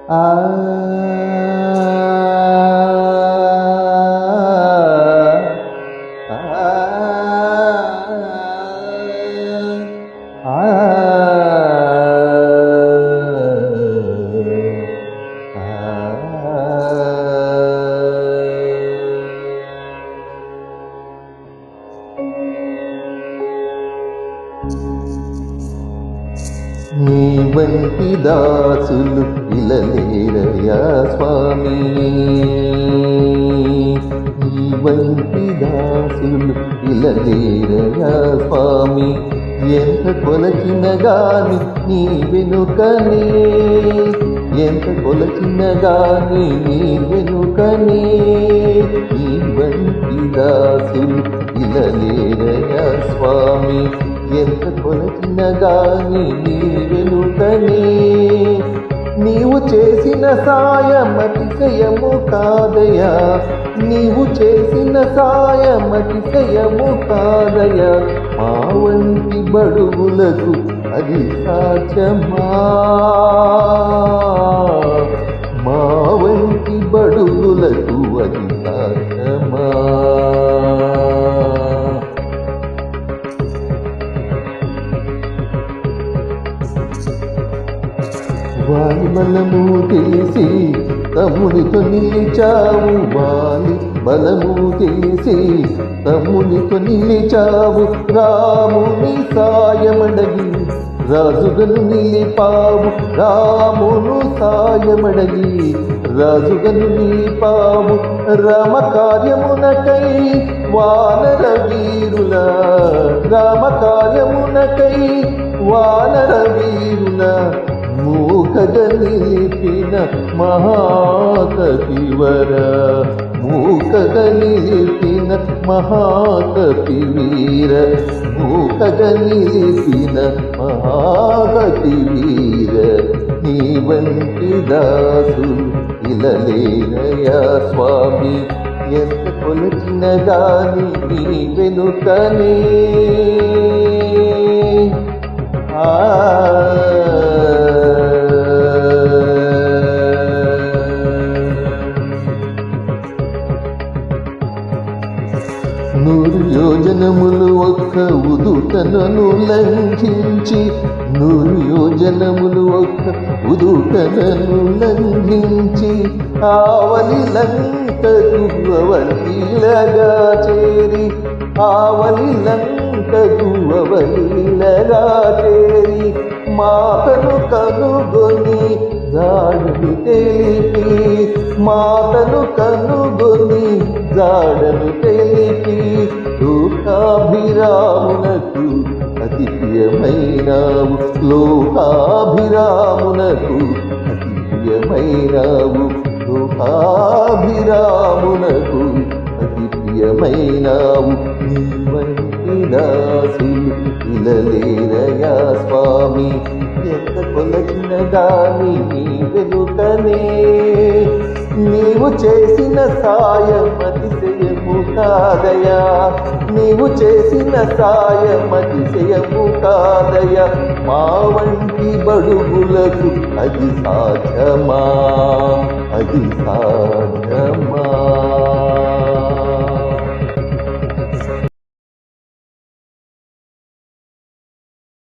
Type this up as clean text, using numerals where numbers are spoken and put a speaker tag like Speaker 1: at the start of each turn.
Speaker 1: ఆ నీ వంటి దాసులు ఇలలేరయా స్వామి, నీ వంటి దాసులు ఇలలేరయా స్వామి. ఎంత కొలచిన గాని నీ వెనుకనే, ఎంత కొలచిన గాని నీ వెనుకనే, నీ వంటి దాసులు ఇలలేరయా స్వామి. ఎంత కొలచిన గాని నీ వెనుకనే, నీవు చేసిన సాయం అతిశయము కాదయా, నీవు చేసిన సాయం అతిశయము కాదయా. మా వంటి బడుగులకు అది సాధ్యమా, మా వంటి బడుగులకు అది సాధ్యమా. వాలి బలము తెలిసి తమ్మునితో నిలిచావు, వాలి బలము తెలిసి తమ్మునితో నిలిచావు. రాముని సాయమడగి రాజుగను నిలిపావు, రామును సాయమడగి రాజుగను నిలిపావు. రామ కార్యమునకై వానర వీరుల, రామ కార్యమునకై వానర వీరుల మూకగా నిలిపిన మహాకపివర, మూకగా నిలిపిన మహాకపివీర, మూకగా నిలిపిన మహాకపివీర. నీ వంటి దాసు ఇలలేరయా స్వామి, ఎంత కొలచిన గాని నీ వెనుకనే. నూరు యోజనములు ఒక్క ఉదుటనను లంఘించి, నూరు యోజనములు ఒక్క ఉదుటనను లంఘించి, ఆవలి లంకకు అవలీలగా చేరి, ఆవలి లంకకు అవలీలగా చేరి, మాతను కనుగొని జాడను తెలిపి, మాతను కనుగొని జాడను తెలిపి. లోకాభిరామునకు అతి ప్రియమైనావు, లోకాభిరామునకు అతి ప్రియమైనావు, లోకాభిరామునకు అతి ప్రియమైనావు. నీ వంటి దాసులు ఇలలేరయా స్వామి, ఎంత కొలచిన గాని నీ వెనుకనే, నీవు చేసిన సాయం అతిశయము కాదయా, నీవు చేసిన సాయం అతిశయము కాదయా. మా వంటి బడుగులకు అది సాధ్యమా, అది సాధ్యమా.